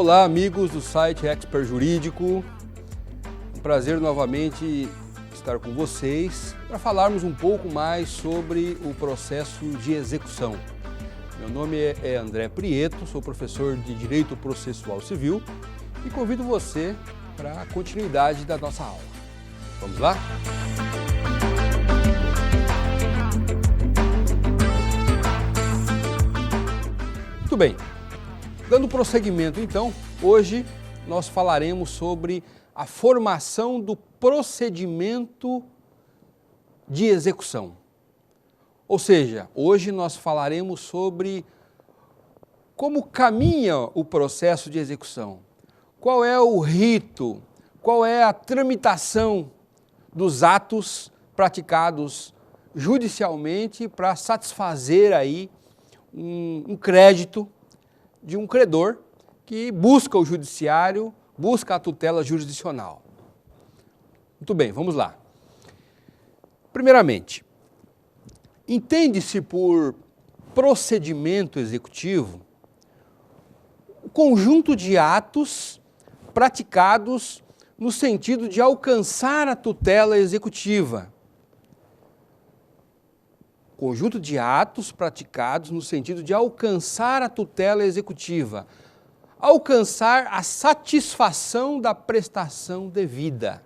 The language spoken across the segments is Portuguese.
Olá, amigos do site Expert Jurídico. Um prazer novamente estar com vocês para falarmos um pouco mais sobre o processo de execução. Meu nome é André Prieto, sou professor de Direito Processual Civil e convido você para a continuidade da nossa aula. Vamos lá? Muito bem. Dando prosseguimento, então, hoje nós falaremos sobre a formação do procedimento de execução. Ou seja, hoje nós falaremos sobre como caminha o processo de execução, qual é o rito, qual é a tramitação dos atos praticados judicialmente para satisfazer aí um crédito de um credor que busca o judiciário, busca a tutela jurisdicional. Muito bem, vamos lá. Primeiramente, entende-se por procedimento executivo o conjunto de atos praticados no sentido de alcançar a tutela executiva. Conjunto de atos praticados no sentido de alcançar a tutela executiva, alcançar a satisfação da prestação devida.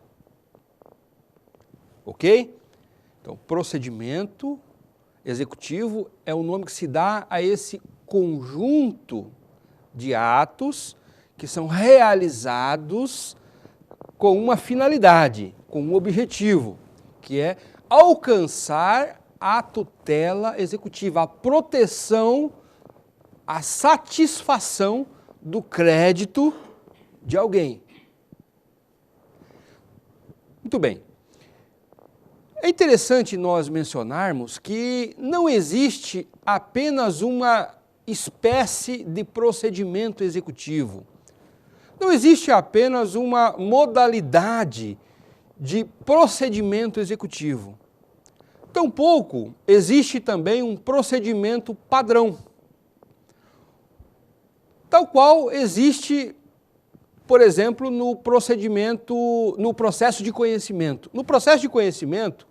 Ok? Então, procedimento executivo é o nome que se dá a esse conjunto de atos que são realizados com uma finalidade, com um objetivo, que é alcançar a tutela executiva, a proteção, a satisfação do crédito de alguém. Muito bem. É interessante nós mencionarmos que não existe apenas uma espécie de procedimento executivo. Não existe apenas uma modalidade de procedimento executivo. Tampouco existe também um procedimento padrão, tal qual existe, por exemplo, no processo de conhecimento. No processo de conhecimento,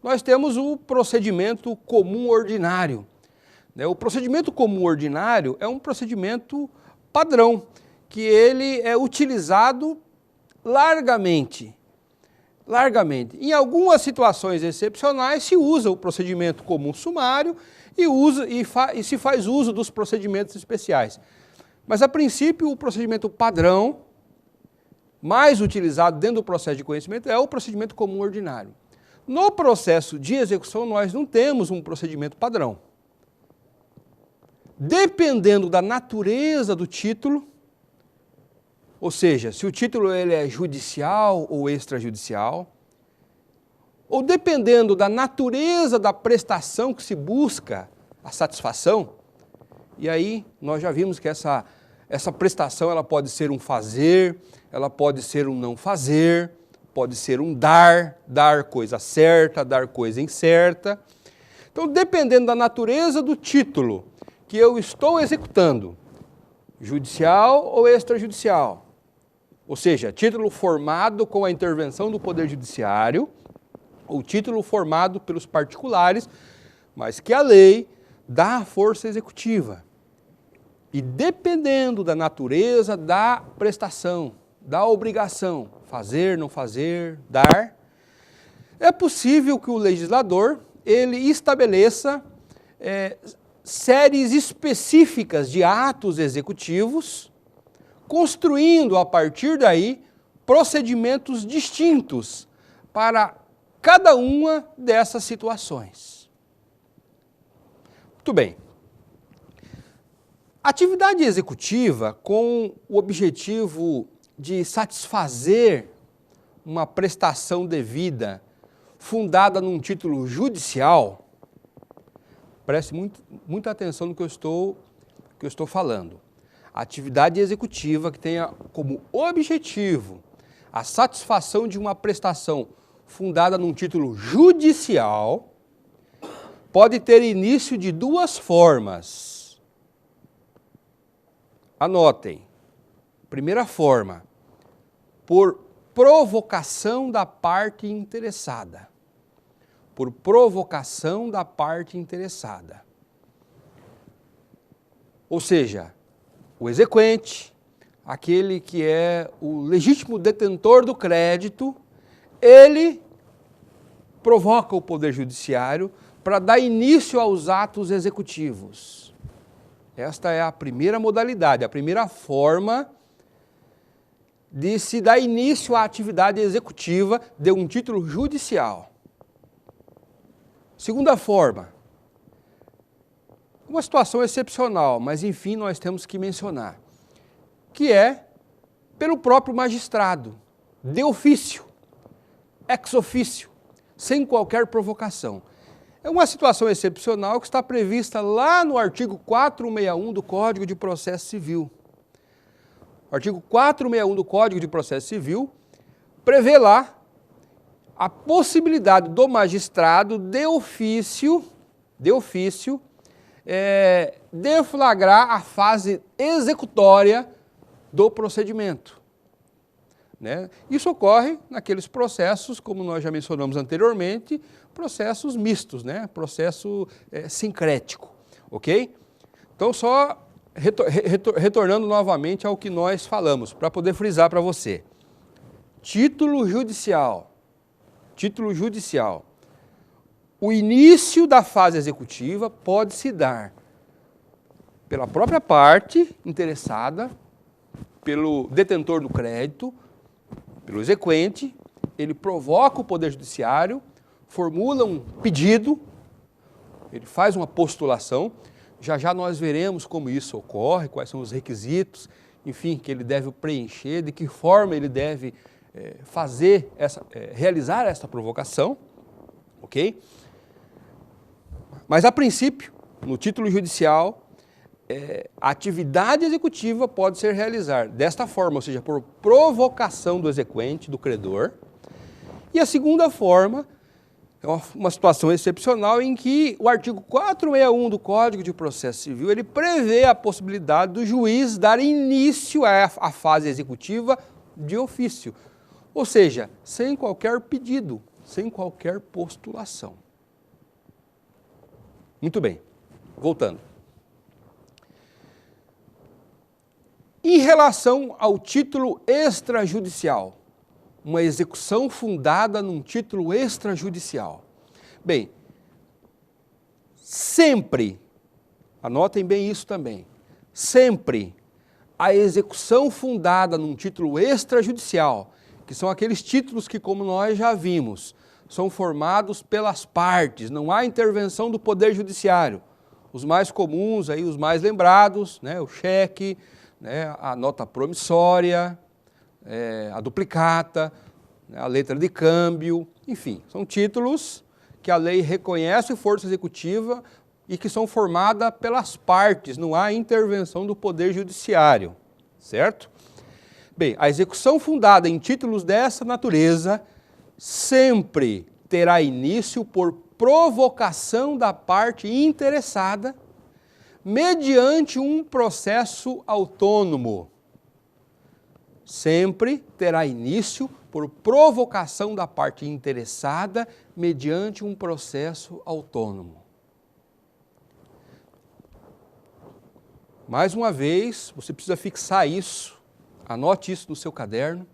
nós temos o procedimento comum ordinário. O procedimento comum ordinário é um procedimento padrão, que ele é utilizado largamente. Em algumas situações excepcionais se usa o procedimento comum sumário e se faz uso dos procedimentos especiais. Mas, a princípio, o procedimento padrão, mais utilizado dentro do processo de conhecimento, é o procedimento comum ordinário. No processo de execução, nós não temos um procedimento padrão. Dependendo da natureza do título, ou seja, se o título ele é judicial ou extrajudicial, ou dependendo da natureza da prestação que se busca a satisfação, e aí nós já vimos que essa prestação ela pode ser um fazer, ela pode ser um não fazer, pode ser um dar coisa certa, dar coisa incerta. Então, dependendo da natureza do título que eu estou executando, judicial ou extrajudicial, ou seja, título formado com a intervenção do Poder Judiciário, ou título formado pelos particulares, mas que a lei dá a força executiva. E dependendo da natureza da prestação, da obrigação, fazer, não fazer, dar, é possível que o legislador ele estabeleça séries específicas de atos executivos, construindo a partir daí procedimentos distintos para cada uma dessas situações. Muito bem. Atividade executiva com o objetivo de satisfazer uma prestação devida fundada num título judicial, preste muita atenção no que eu estou falando. Atividade executiva que tenha como objetivo a satisfação de uma prestação fundada num título judicial pode ter início de duas formas. Anotem. primeira forma, por provocação da parte interessada. Por provocação da parte interessada. Ou seja, o exequente, aquele que é o legítimo detentor do crédito, ele provoca o Poder Judiciário para dar início aos atos executivos. Esta é a primeira modalidade, a primeira forma de se dar início à atividade executiva de um título judicial. Segunda forma, uma situação excepcional, mas enfim nós temos que mencionar, que é pelo próprio magistrado, de ofício, ex ofício, sem qualquer provocação. É uma situação excepcional que está prevista lá no artigo 461 do Código de Processo Civil. O artigo 461 do Código de Processo Civil prevê lá a possibilidade do magistrado de ofício deflagrar a fase executória do procedimento. Né? Isso ocorre naqueles processos, como nós já mencionamos anteriormente, processos mistos, né? Processo sincrético, ok? Então, só retornando novamente ao que nós falamos, para poder frisar para você. Título judicial. Título judicial. O início da fase executiva pode se dar pela própria parte interessada, pelo detentor do crédito, pelo exequente, ele provoca o Poder Judiciário, formula um pedido, ele faz uma postulação, já nós veremos como isso ocorre, quais são os requisitos, enfim, que ele deve preencher, de que forma ele deve realizar essa provocação, ok? Mas a princípio, no título judicial, a atividade executiva pode ser realizada desta forma, ou seja, por provocação do exequente, do credor. E a segunda forma é uma situação excepcional em que o artigo 461 do Código de Processo Civil, ele prevê a possibilidade do juiz dar início à fase executiva de ofício, ou seja, sem qualquer pedido, sem qualquer postulação. Muito bem, voltando. Em relação ao título extrajudicial, uma execução fundada num título extrajudicial. Bem, sempre, anotem bem isso também, sempre a execução fundada num título extrajudicial, que são aqueles títulos que, como nós já vimos, são formados pelas partes, não há intervenção do Poder Judiciário. Os mais comuns, aí, os mais lembrados, né, o cheque, né, a nota promissória, a duplicata, né, a letra de câmbio, enfim, são títulos que a lei reconhece força executiva e que são formadas pelas partes, não há intervenção do Poder Judiciário, certo? Bem, a execução fundada em títulos dessa natureza sempre terá início por provocação da parte interessada mediante um processo autônomo. Sempre terá início por provocação da parte interessada mediante um processo autônomo. Mais uma vez, você precisa fixar isso, anote isso no seu caderno.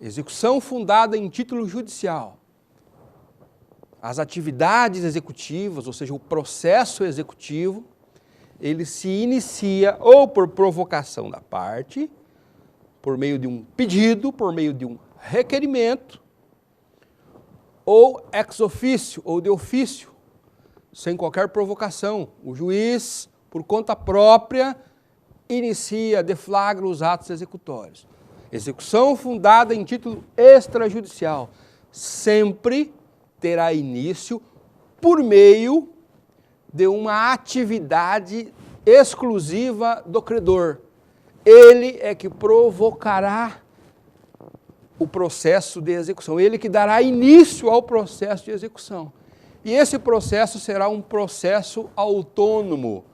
Execução fundada em título judicial. As atividades executivas, ou seja, o processo executivo, ele se inicia ou por provocação da parte, por meio de um pedido, por meio de um requerimento, ou ex officio, ou de ofício, sem qualquer provocação. O juiz, por conta própria, inicia, deflagra os atos executórios. Execução fundada em título extrajudicial sempre terá início por meio de uma atividade exclusiva do credor. Ele é que provocará o processo de execução, ele que dará início ao processo de execução. E esse processo será um processo autônomo,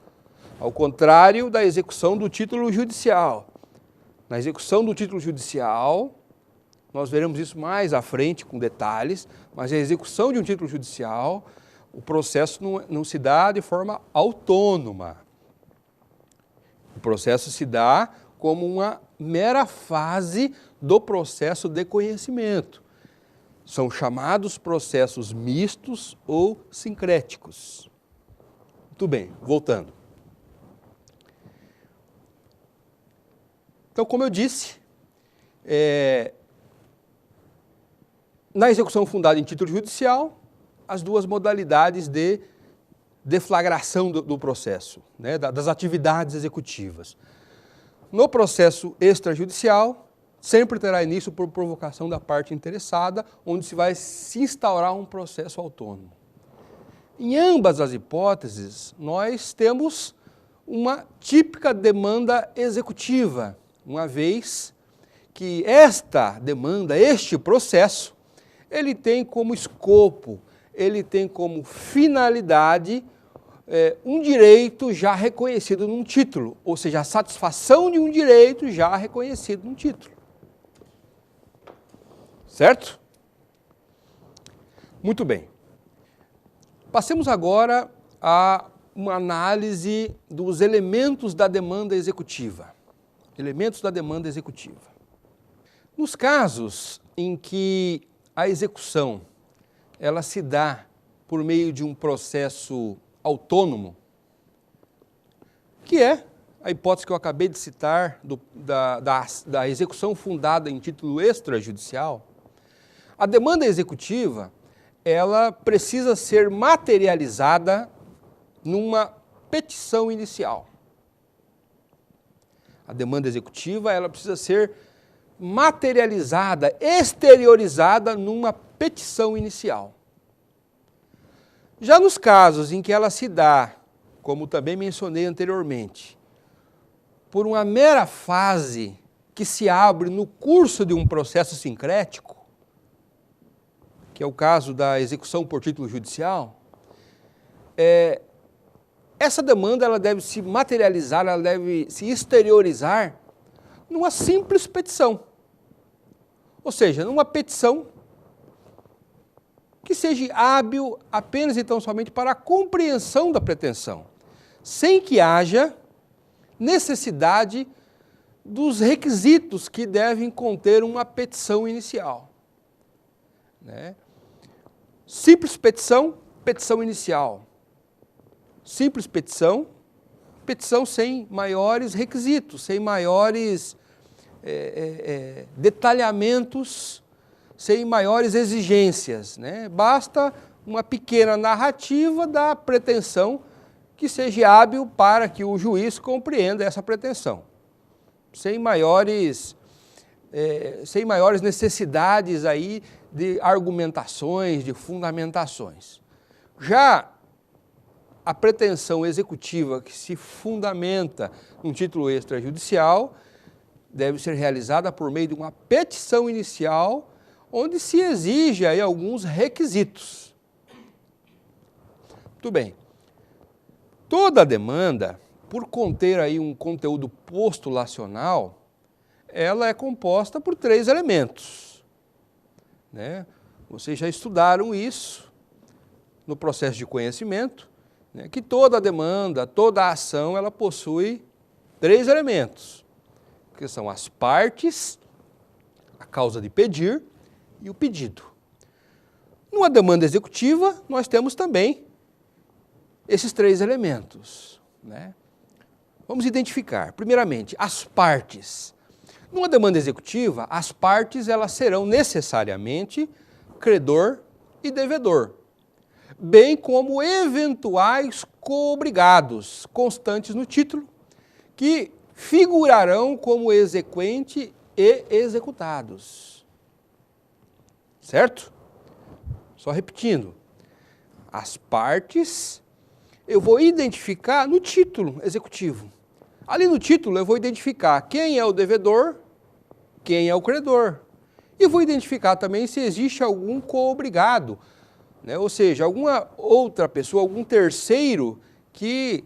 ao contrário da execução do título judicial. Na execução do título judicial, nós veremos isso mais à frente com detalhes, mas a execução de um título judicial, o processo não se dá de forma autônoma. O processo se dá como uma mera fase do processo de conhecimento. São chamados processos mistos ou sincréticos. Muito bem, voltando. Então, como eu disse, na execução fundada em título judicial, as duas modalidades de deflagração do processo, né, das atividades executivas. No processo extrajudicial, sempre terá início por provocação da parte interessada, onde se vai se instaurar um processo autônomo. Em ambas as hipóteses, nós temos uma típica demanda executiva, uma vez que esta demanda, este processo, ele tem como escopo, ele tem como finalidade um direito já reconhecido num título, ou seja, a satisfação de um direito já reconhecido num título. Certo? Muito bem. Passemos agora a uma análise dos elementos da demanda executiva. Elementos da demanda executiva. Nos casos em que a execução ela se dá por meio de um processo autônomo, que é a hipótese que eu acabei de citar da execução fundada em título extrajudicial, a demanda executiva ela precisa ser materializada numa petição inicial. A demanda executiva ela precisa ser materializada, exteriorizada numa petição inicial. Já nos casos em que ela se dá, como também mencionei anteriormente, por uma mera fase que se abre no curso de um processo sincrético, que é o caso da execução por título judicial, essa demanda ela deve se materializar, ela deve se exteriorizar numa simples petição. Ou seja, numa petição que seja hábil apenas e tão somente para a compreensão da pretensão, sem que haja necessidade dos requisitos que devem conter uma petição inicial. Né? Simples petição, petição inicial. Simples petição, petição sem maiores requisitos, sem maiores detalhamentos, sem maiores exigências, né? Basta uma pequena narrativa da pretensão que seja hábil para que o juiz compreenda essa pretensão, sem maiores necessidades aí de argumentações, de fundamentações. Já a pretensão executiva que se fundamenta num título extrajudicial deve ser realizada por meio de uma petição inicial, onde se exige aí alguns requisitos. Muito bem. Toda demanda, por conter aí um conteúdo postulacional, ela é composta por 3 elementos. Né? Vocês já estudaram isso no processo de conhecimento, né? Que toda demanda, toda ação, ela possui 3 elementos, que são as partes, a causa de pedir e o pedido. Numa demanda executiva, nós temos também esses 3 elementos. Né? Vamos identificar, primeiramente, as partes. Numa demanda executiva, as partes elas serão necessariamente credor e devedor, bem como eventuais coobrigados constantes no título, que figurarão como exequente e executados. Certo? Só repetindo, as partes eu vou identificar no título executivo. Ali no título eu vou identificar quem é o devedor, quem é o credor. E vou identificar também se existe algum coobrigado, né? Ou seja, alguma outra pessoa, algum terceiro que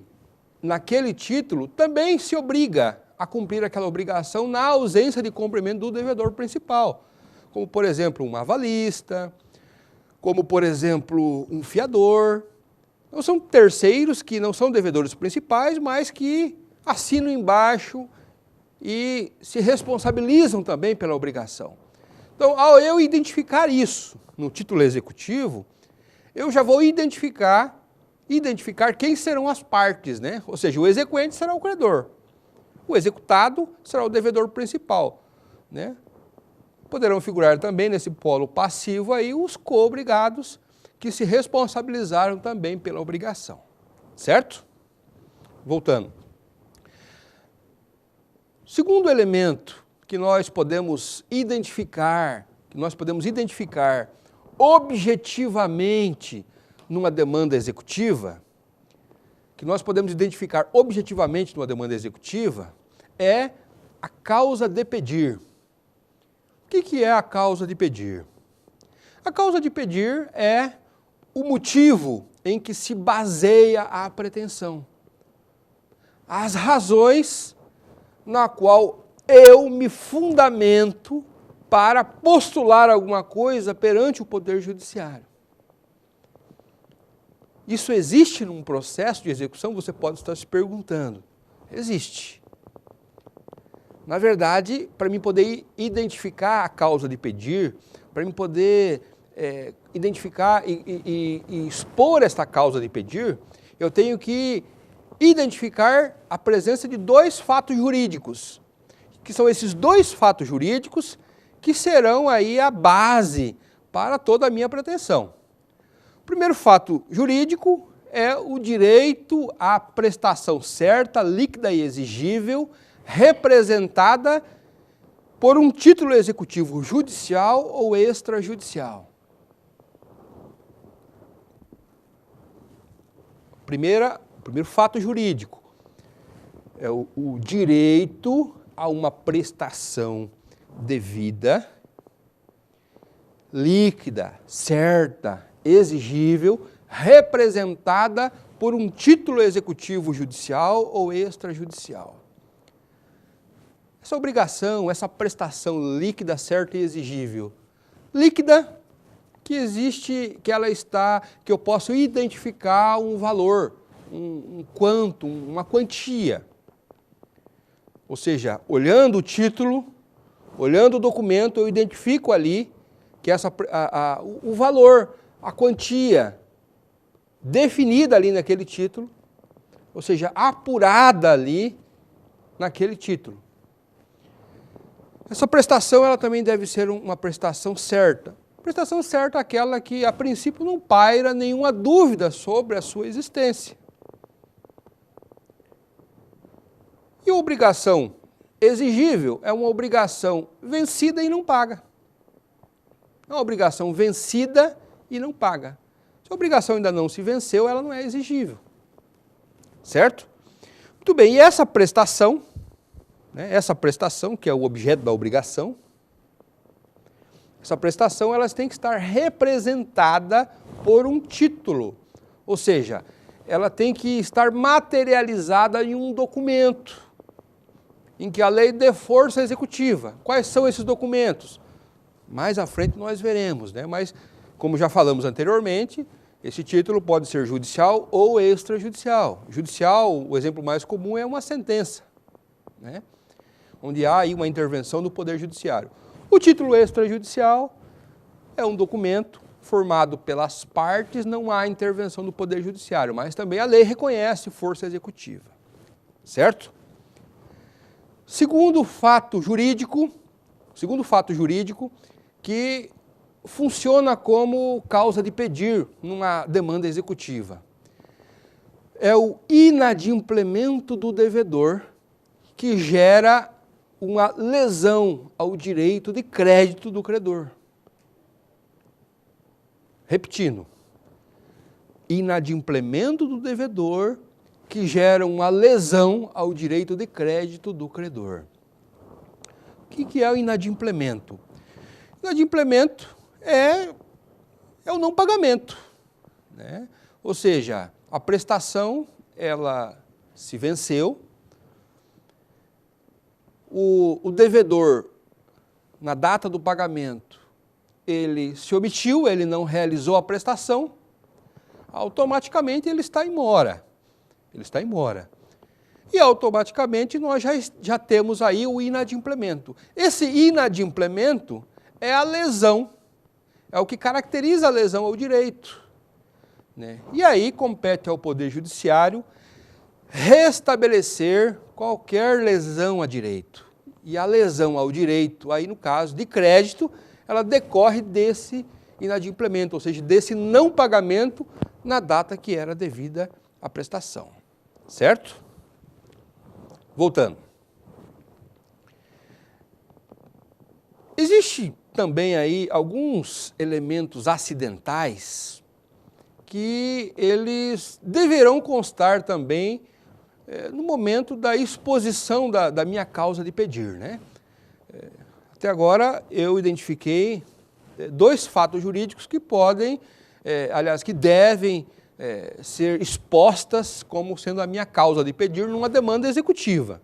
naquele título também se obriga a cumprir aquela obrigação na ausência de cumprimento do devedor principal, como, por exemplo, um avalista, como, por exemplo, um fiador. Então, são terceiros que não são devedores principais, mas que assinam embaixo e se responsabilizam também pela obrigação. Então, ao eu identificar isso no título executivo, eu já vou identificar quem serão as partes, né? Ou seja, o exequente será o credor, o executado será o devedor principal, né? Poderão figurar também nesse polo passivo aí os co-obrigados que se responsabilizaram também pela obrigação, certo? Voltando. Segundo elemento que nós podemos identificar objetivamente numa demanda executiva, é a causa de pedir. O que é a causa de pedir? A causa de pedir é o motivo em que se baseia a pretensão. As razões na qual eu me fundamento para postular alguma coisa perante o Poder Judiciário. Isso existe num processo de execução? Você pode estar se perguntando. Existe. Na verdade, para mim poder identificar a causa de pedir, para mim poder identificar e expor esta causa de pedir, eu tenho que identificar a presença de dois fatos jurídicos, que são esses dois fatos jurídicos que serão aí a base para toda a minha pretensão. O primeiro fato jurídico é o direito à prestação certa, líquida e exigível, representada por um título executivo judicial ou extrajudicial. Primeiro fato jurídico é o direito a uma prestação devida, líquida, certa, exigível, representada por um título executivo judicial ou extrajudicial. Essa obrigação, essa prestação líquida, certa e exigível. Líquida, que existe, que eu posso identificar um valor, um quanto, uma quantia. Ou seja, olhando o título, olhando o documento, eu identifico ali que o valor, a quantia definida ali naquele título, ou seja, apurada ali naquele título. Essa prestação ela também deve ser uma prestação certa. Prestação certa é aquela que, a princípio, não paira nenhuma dúvida sobre a sua existência. E a obrigação exigível é uma obrigação vencida e não paga. É uma obrigação vencida e não paga. Se a obrigação ainda não se venceu, ela não é exigível. Certo? Muito bem, e essa prestação, que é o objeto da obrigação, essa prestação ela tem que estar representada por um título, ou seja, ela tem que estar materializada em um documento, em que a lei dê força executiva. Quais são esses documentos? Mais à frente nós veremos, né? Mas, como já falamos anteriormente, esse título pode ser judicial ou extrajudicial. Judicial, o exemplo mais comum é uma sentença, né? Onde há aí uma intervenção do Poder Judiciário. O título extrajudicial é um documento formado pelas partes, não há intervenção do Poder Judiciário, mas também a lei reconhece força executiva, certo? Segundo fato jurídico que funciona como causa de pedir numa demanda executiva, é o inadimplemento do devedor, que gera uma lesão ao direito de crédito do credor. Repetindo, inadimplemento do devedor que gera uma lesão ao direito de crédito do credor. O que é o inadimplemento? Inadimplemento é o não pagamento, né? Ou seja, a prestação ela se venceu, o devedor, na data do pagamento, ele se omitiu, ele não realizou a prestação, automaticamente ele está em mora. Ele está em mora. E automaticamente nós já temos aí o inadimplemento. Esse inadimplemento é a lesão, é o que caracteriza a lesão ao direito, né? E aí compete ao Poder Judiciário restabelecer qualquer lesão a direito. E a lesão ao direito, aí no caso de crédito, ela decorre desse inadimplemento, ou seja, desse não pagamento na data que era devida à prestação. Certo? Voltando. Existe também aí alguns elementos acidentais que eles deverão constar também no momento da exposição da minha causa de pedir, né? Até agora eu identifiquei dois fatos jurídicos que podem, aliás, que devem ser expostas como sendo a minha causa de pedir numa demanda executiva.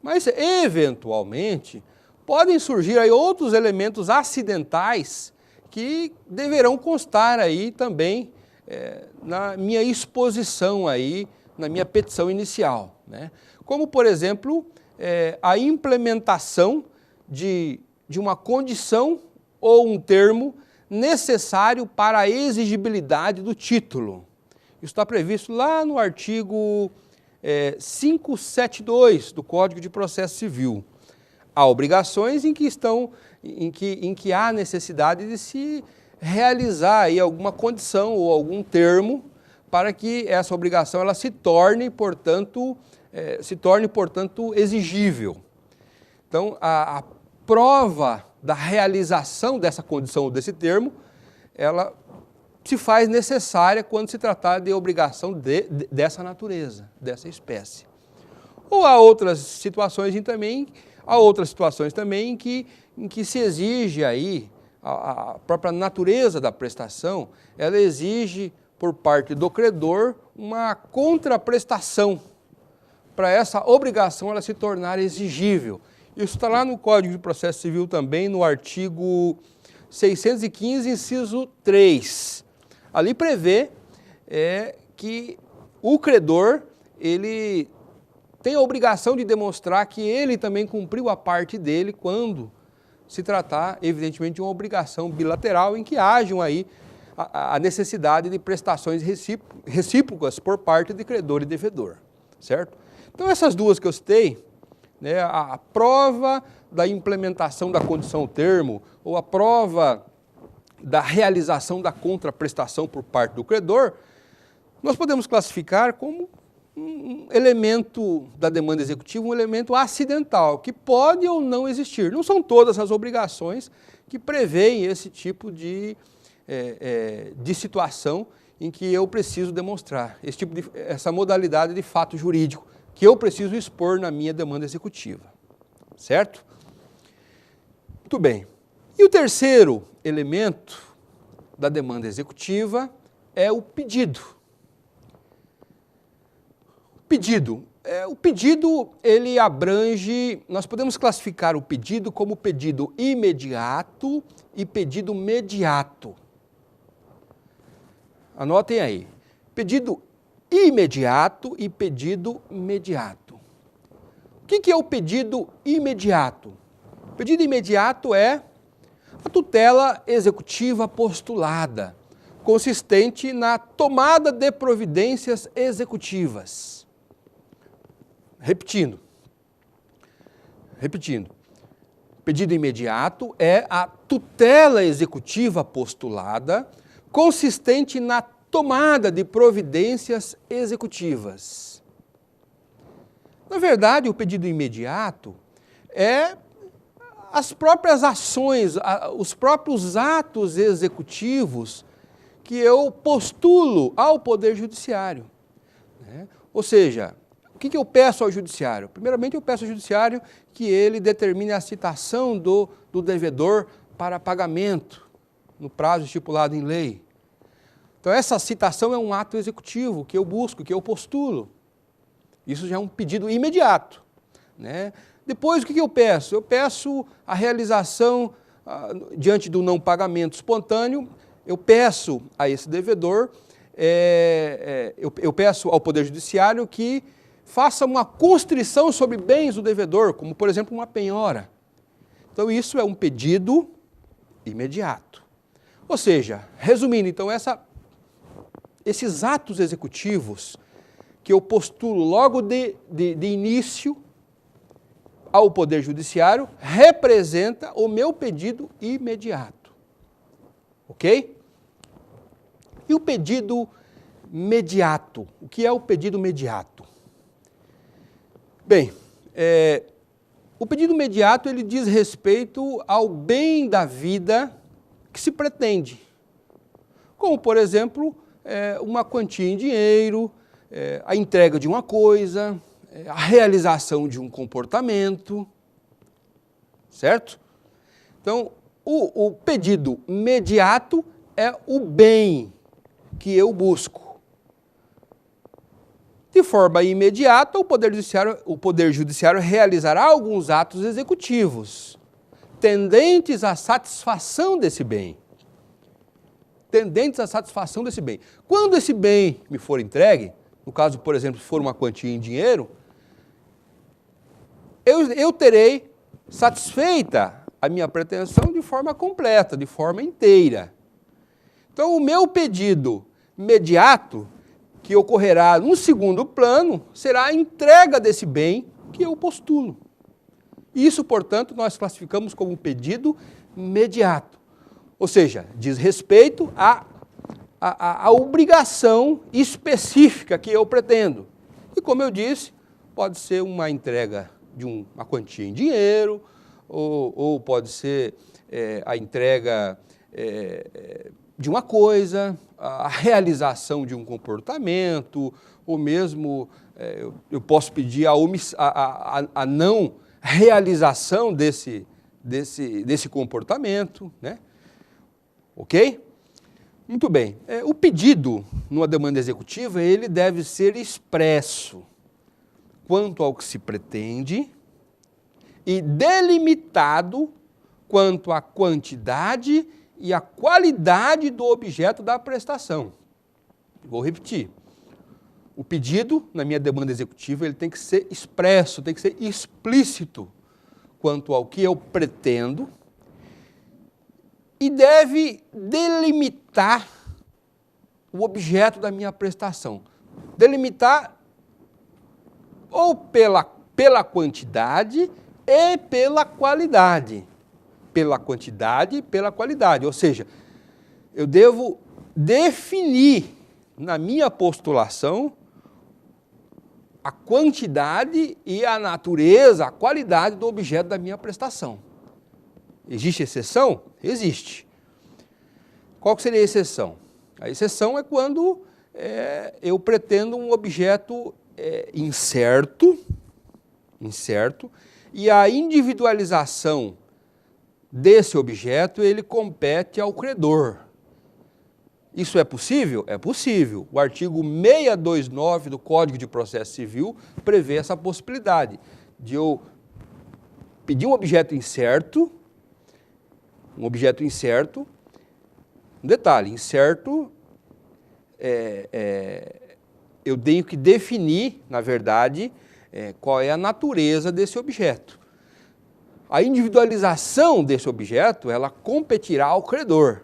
Mas, eventualmente, podem surgir aí outros elementos acidentais que deverão constar aí também na minha exposição aí, na minha petição inicial, né? Como, por exemplo, a implementação de uma condição ou um termo necessário para a exigibilidade do título. Isso está previsto lá no artigo 572 do Código de Processo Civil. Há obrigações em que há necessidade de se realizar aí alguma condição ou algum termo para que essa obrigação ela se torne, portanto, exigível. Então, a prova da realização dessa condição ou desse termo, ela se faz necessária quando se tratar de obrigação dessa natureza, dessa espécie. Ou há outras situações também em que se exige aí, a própria natureza da prestação, ela exige por parte do credor uma contraprestação para essa obrigação ela se tornar exigível. Isso está lá no Código de Processo Civil também, no artigo 615, inciso 3. Ali prevê que o credor, ele tem a obrigação de demonstrar que ele também cumpriu a parte dele quando se tratar, evidentemente, de uma obrigação bilateral em que hajam aí a necessidade de prestações recíprocas por parte de credor e devedor, certo? Então, essas duas que eu citei, né, a prova da implementação da condição ou termo, ou a prova da realização da contraprestação por parte do credor, nós podemos classificar como um elemento da demanda executiva, um elemento acidental, que pode ou não existir. Não são todas as obrigações que prevêem esse tipo de situação em que eu preciso demonstrar, essa modalidade de fato jurídico, que eu preciso expor na minha demanda executiva, certo? Muito bem. E o terceiro elemento da demanda executiva é o pedido. O pedido, ele abrange, nós podemos classificar o pedido como pedido imediato e pedido mediato. Anotem aí, pedido imediato e pedido mediato. O que é o pedido imediato? O pedido imediato é a tutela executiva postulada, consistente na tomada de providências executivas. Repetindo, pedido imediato é a tutela executiva postulada, consistente na tomada de providências executivas. Na verdade, o pedido imediato é as próprias ações, os próprios atos executivos que eu postulo ao Poder Judiciário, né? Ou seja, o que eu peço ao Judiciário? Primeiramente, eu peço ao Judiciário que ele determine a citação do devedor para pagamento no prazo estipulado em lei. Então, essa citação é um ato executivo que eu busco, que eu postulo. Isso já é um pedido imediato. né? Depois, o que eu peço? Eu peço a realização, diante do não pagamento espontâneo, eu peço a esse devedor, eu peço ao Poder Judiciário que faça uma constrição sobre bens do devedor, como, por exemplo, uma penhora. Então, isso é um pedido imediato. Ou seja, resumindo, então, esses atos executivos que eu postulo logo de início ao Poder Judiciário representa o meu pedido imediato. Ok? E o pedido mediato? O que é o pedido mediato? Bem, o pedido mediato ele diz respeito ao bem da vida que se pretende. Como, por exemplo, uma quantia em dinheiro, a entrega de uma coisa, a realização de um comportamento, certo? Então, o pedido mediato é o bem que eu busco. De forma imediata, o Poder Judiciário realizará alguns atos executivos tendentes à satisfação desse bem. Tendentes à satisfação desse bem. Quando esse bem me for entregue, no caso, por exemplo, se for uma quantia em dinheiro, eu terei satisfeita a minha pretensão de forma completa, de forma inteira. Então, o meu pedido imediato, que ocorrerá num segundo plano, será a entrega desse bem que eu postulo. Isso, portanto, nós classificamos como um pedido imediato. Ou seja, diz respeito à obrigação específica que eu pretendo. E, como eu disse, pode ser uma entrega de uma quantia em dinheiro, ou pode ser a entrega de uma coisa, a realização de um comportamento, ou mesmo eu posso pedir a não realização desse comportamento, né? Ok? Muito bem. O pedido numa demanda executiva, ele deve ser expresso quanto ao que se pretende e delimitado quanto à quantidade e à qualidade do objeto da prestação. Vou repetir. O pedido, na minha demanda executiva, ele tem que ser expresso, tem que ser explícito quanto ao que eu pretendo e deve delimitar o objeto da minha prestação. Delimitar ou pela quantidade e pela qualidade. Pela quantidade e pela qualidade. Ou seja, eu devo definir na minha postulação a quantidade e a natureza, a qualidade do objeto da minha prestação. Existe exceção? Existe. Qual que seria a exceção? A exceção é quando eu pretendo um objeto incerto, e a individualização desse objeto, ele compete ao credor. Isso é possível? É possível. O artigo 629 do Código de Processo Civil prevê essa possibilidade de eu pedir um objeto incerto, um detalhe, incerto, eu tenho que definir, na verdade, qual é a natureza desse objeto. A individualização desse objeto, ela competirá ao credor.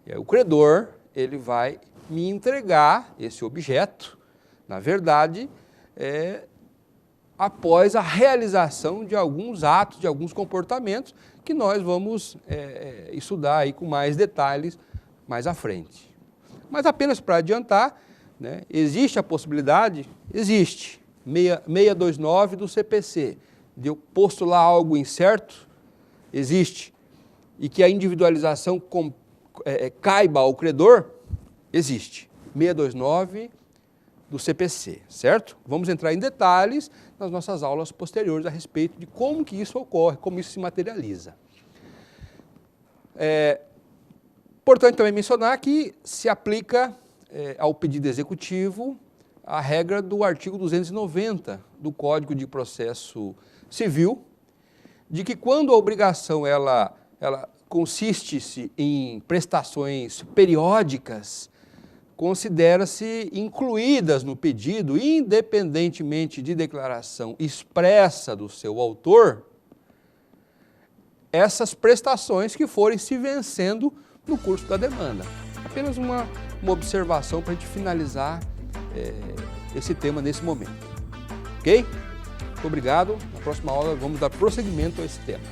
E aí, o credor, ele vai me entregar esse objeto, na verdade, após a realização de alguns atos, de alguns comportamentos, que nós vamos estudar aí com mais detalhes mais à frente. Mas apenas para adiantar, né, existe a possibilidade, existe, 629 do CPC, de eu postular algo incerto, existe, e que a individualização caiba ao credor, existe, 629 do CPC, certo? Vamos entrar em detalhes nas nossas aulas posteriores a respeito de como que isso ocorre, como isso se materializa. Importante também mencionar que se aplica ao pedido executivo a regra do artigo 290 do Código de Processo Civil, de que quando a obrigação ela consiste-se em prestações periódicas, considera-se incluídas no pedido, independentemente de declaração expressa do seu autor, essas prestações que forem se vencendo no curso da demanda. Apenas uma observação para a gente finalizar esse tema nesse momento. Ok? Muito obrigado. Na próxima aula vamos dar prosseguimento a esse tema.